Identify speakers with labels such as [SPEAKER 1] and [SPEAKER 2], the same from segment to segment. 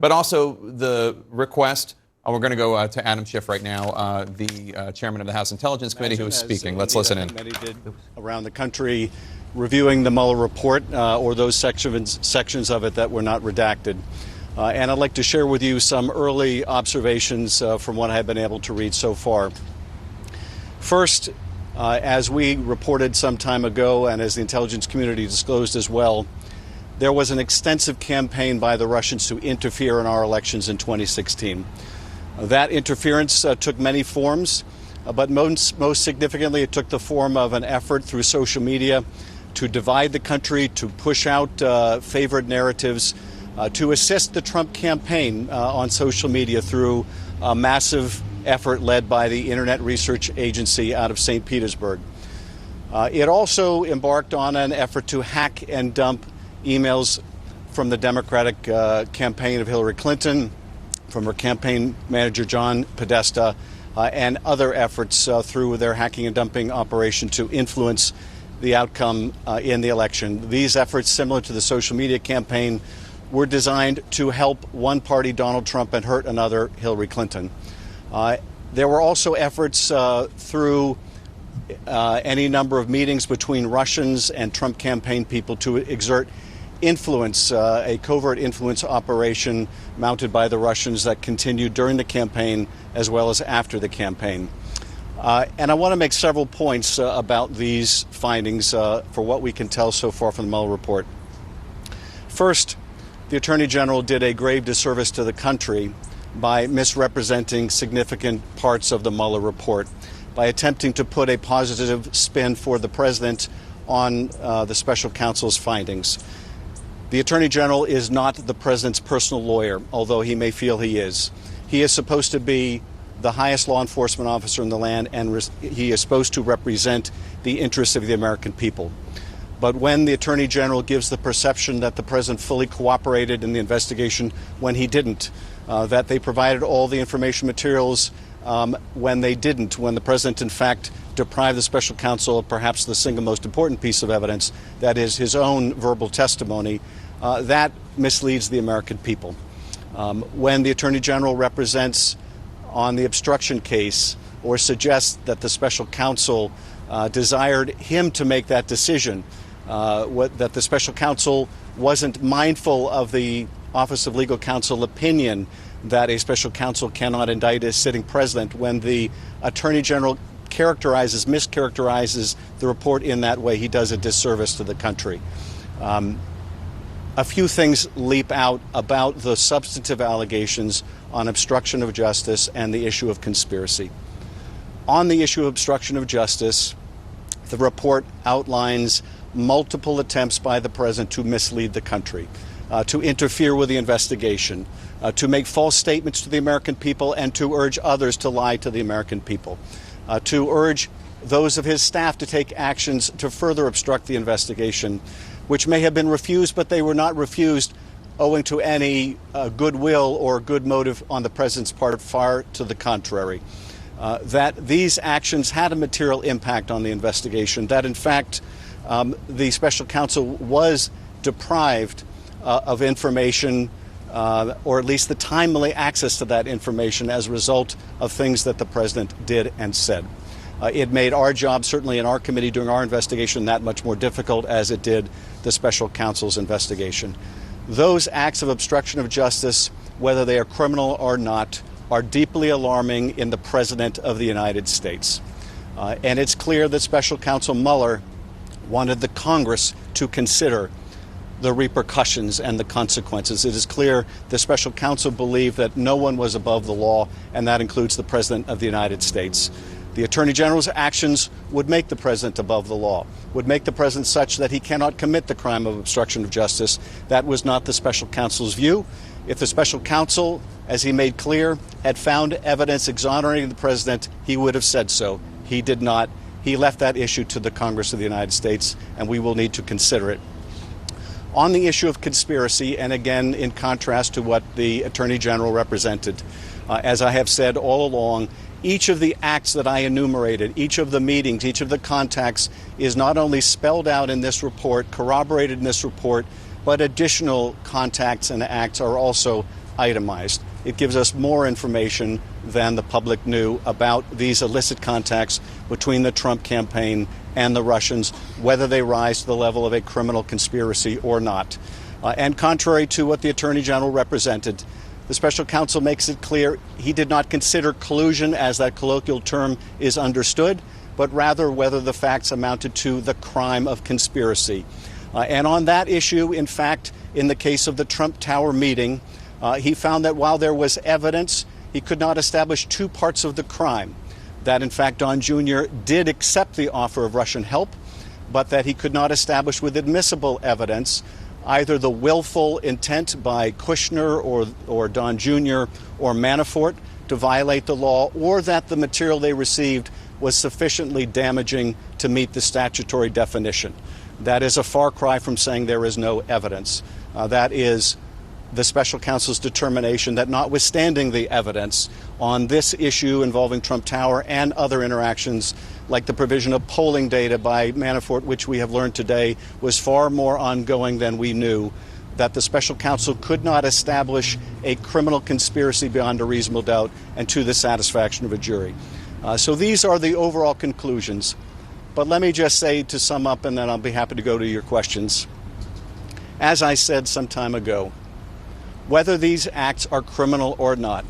[SPEAKER 1] but also the request. We're going to go to Adam Schiff right now, the chairman of the House Intelligence Committee, who is speaking. Let's listen in.
[SPEAKER 2] Many did around the country reviewing the Mueller report or those sections of it that were not redacted. And I'd like to share with you some early observations from what I've been able to read so far. First, as we reported some time ago and as the intelligence community disclosed as well, there was an extensive campaign by the Russians to interfere in our elections in 2016. That interference took many forms, but most significantly, it took the form of an effort through social media to divide the country, to push out favored narratives, to assist the Trump campaign on social media through a massive effort led by the Internet Research Agency out of St. Petersburg. It also embarked on an effort to hack and dump emails from the Democratic campaign of Hillary Clinton, from her campaign manager John Podesta, and other efforts through their hacking and dumping operation to influence the outcome in the election. These efforts, similar to the social media campaign, were designed to help one party, Donald Trump, and hurt another, Hillary Clinton. There were also efforts through any number of meetings between Russians and Trump campaign people to exert influence, a covert influence operation mounted by the Russians that continued during the campaign as well as after the campaign. And I want to make several points about these findings for what we can tell so far from the Mueller report. First, the Attorney General did a grave disservice to the country by misrepresenting significant parts of the Mueller report, by attempting to put a positive spin for the president on the special counsel's findings. The Attorney General is not the president's personal lawyer, although he may feel he is. He is supposed to be the highest law enforcement officer in the land, and he is supposed to represent the interests of the American people. But when the Attorney General gives the perception that the president fully cooperated in the investigation when he didn't, that they provided all the information materials when they didn't, when the president in fact deprived the special counsel of perhaps the single most important piece of evidence, that is his own verbal testimony, that misleads the American people. When the Attorney General represents on the obstruction case or suggests that the special counsel desired him to make that decision, that the special counsel wasn't mindful of the Office of Legal Counsel opinion that a special counsel cannot indict a sitting president, when the Attorney General mischaracterizes the report in that way, he does a disservice to the country. A few things leap out about the substantive allegations on obstruction of justice and the issue of conspiracy. On the issue of obstruction of justice, the report outlines multiple attempts by the president to mislead the country, to interfere with the investigation, to make false statements to the American people, and to urge others to lie to the American people, to urge those of his staff to take actions to further obstruct the investigation, which may have been refused, but they were not refused owing to any goodwill or good motive on the president's part, far to the contrary. That these actions had a material impact on the investigation, that in fact the special counsel was deprived of information, or at least the timely access to that information as a result of things that the president did and said. It made our job, certainly in our committee during our investigation, that much more difficult, as it did the special counsel's investigation. Those acts of obstruction of justice, whether they are criminal or not, are deeply alarming in the President of the United States. And it's clear that Special Counsel Mueller wanted the Congress to consider the repercussions and the consequences. It is clear the special counsel believed that no one was above the law, and that includes the President of the United States. The Attorney General's actions would make the President above the law, would make the President such that he cannot commit the crime of obstruction of justice. That was not the special counsel's view. If the special counsel, as he made clear, had found evidence exonerating the President, he would have said so. He did not. He left that issue to the Congress of the United States, and we will need to consider it. On the issue of conspiracy, and again in contrast to what the Attorney General represented, as I have said all along, each of the acts that I enumerated, each of the meetings, each of the contacts is not only spelled out in this report, corroborated in this report, but additional contacts and acts are also itemized. It gives us more information than the public knew about these illicit contacts between the Trump campaign and the Russians, whether they rise to the level of a criminal conspiracy or not. And contrary to what the Attorney General represented, the special counsel makes it clear he did not consider collusion, as that colloquial term is understood, but rather whether the facts amounted to the crime of conspiracy. And on that issue, in fact, in the case of the Trump Tower meeting, he found that while there was evidence, he could not establish two parts of the crime. That, in fact, Don Jr. did accept the offer of Russian help, but that he could not establish with admissible evidence either the willful intent by Kushner or Don Jr. or Manafort to violate the law, or that the material they received was sufficiently damaging to meet the statutory definition. That is a far cry from saying there is no evidence. That is the special counsel's determination that, notwithstanding the evidence on this issue involving Trump Tower and other interactions, like the provision of polling data by Manafort, which we have learned today was far more ongoing than we knew, that the special counsel could not establish a criminal conspiracy beyond a reasonable doubt and to the satisfaction of a jury. So these are the overall conclusions. But let me just say, to sum up, and then I'll be happy to go to your questions. As I said some time ago, whether these acts are criminal or not,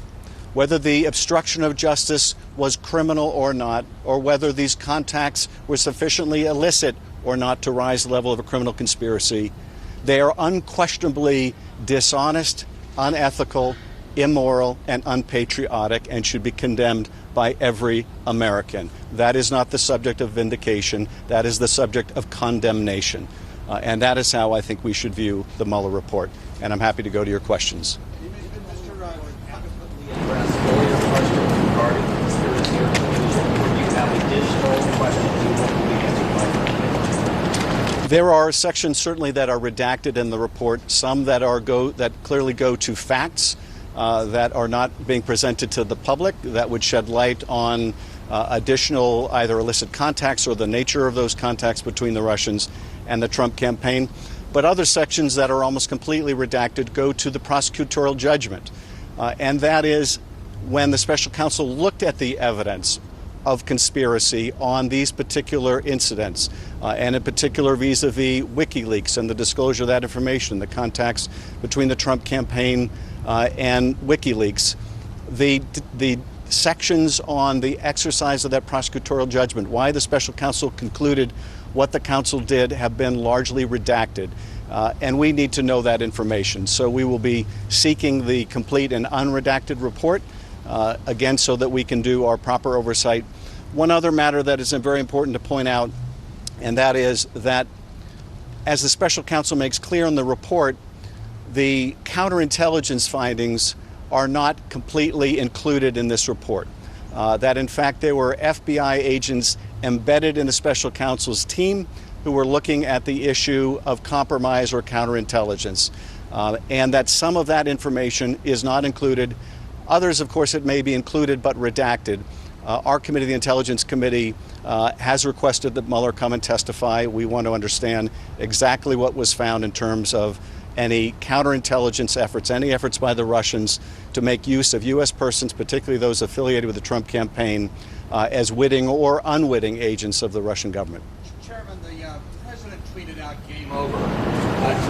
[SPEAKER 2] whether the obstruction of justice was criminal or not, or whether these contacts were sufficiently illicit or not to rise to the level of a criminal conspiracy, they are unquestionably dishonest, unethical, immoral, and unpatriotic, and should be condemned by every American. That is not the subject of vindication. That is the subject of condemnation. And that is how I think we should view the Mueller report. And I'm happy to go to your questions.
[SPEAKER 3] Mr. adequately address all your questions regarding conspiracy or collusion, or do you have additional questions you want to be answered by?
[SPEAKER 2] There are sections certainly that are redacted in the report, some that clearly go to facts that are not being presented to the public, that would shed light on additional either illicit contacts or the nature of those contacts between the Russians and the Trump campaign. But other sections that are almost completely redacted go to the prosecutorial judgment. And that is when the special counsel looked at the evidence of conspiracy on these particular incidents, and in particular vis-a-vis WikiLeaks and the disclosure of that information, the contacts between the Trump campaign and WikiLeaks. The sections on the exercise of that prosecutorial judgment, why the special counsel concluded what the counsel did, have been largely redacted. And we need to know that information. So we will be seeking the complete and unredacted report, again, so that we can do our proper oversight. One other matter that is very important to point out, and that is that, as the special counsel makes clear in the report, the counterintelligence findings are not completely included in this report. That, in fact, there were FBI agents embedded in the special counsel's team who were looking at the issue of compromise or counterintelligence, and that some of that information is not included. Others, of course, it may be included but redacted. Our committee, the Intelligence Committee, has requested that Mueller come and testify. We want to understand exactly what was found in terms of any counterintelligence efforts, any efforts by the Russians to make use of U.S. persons, particularly those affiliated with the Trump campaign, as witting or unwitting agents of the Russian government.
[SPEAKER 4] Chairman, the president tweeted out game over.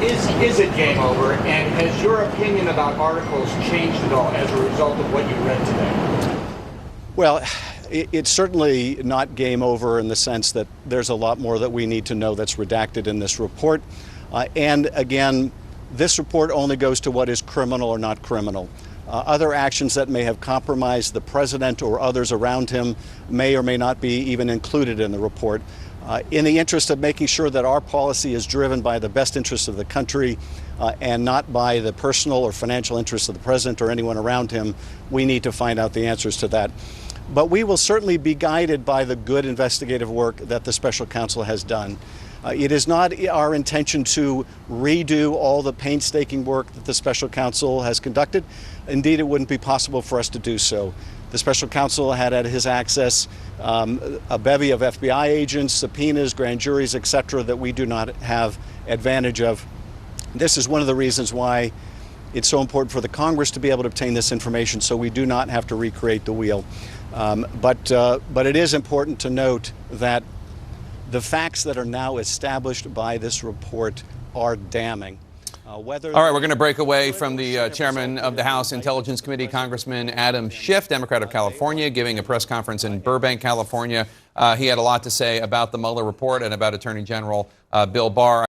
[SPEAKER 4] Is it game over? And has your opinion about articles changed at all as a result of what you read today?
[SPEAKER 2] Well, it's certainly not game over in the sense that there's a lot more that we need to know that's redacted in this report. And again, this report only goes to what is criminal or not criminal. Other actions that may have compromised the president or others around him may or may not be even included in the report. In the interest of making sure that our policy is driven by the best interests of the country and not by the personal or financial interests of the president or anyone around him, we need to find out the answers to that. But we will certainly be guided by the good investigative work that the special counsel has done. It is not our intention to redo all the painstaking work that the special counsel has conducted. Indeed, it wouldn't be possible for us to do so. The special counsel had at his access a bevy of FBI agents, subpoenas, grand juries, etc., that we do not have advantage of. This is one of the reasons why it's so important for the Congress to be able to obtain this information so we do not have to recreate the wheel. But it is important to note that the facts that are now established by this report are damning.
[SPEAKER 1] All right, we're going to break away from the chairman of the House Intelligence Committee, Congressman Adam Schiff, Democrat of California, giving a press conference in Burbank, California. He had a lot to say about the Mueller report and about Attorney General Bill Barr.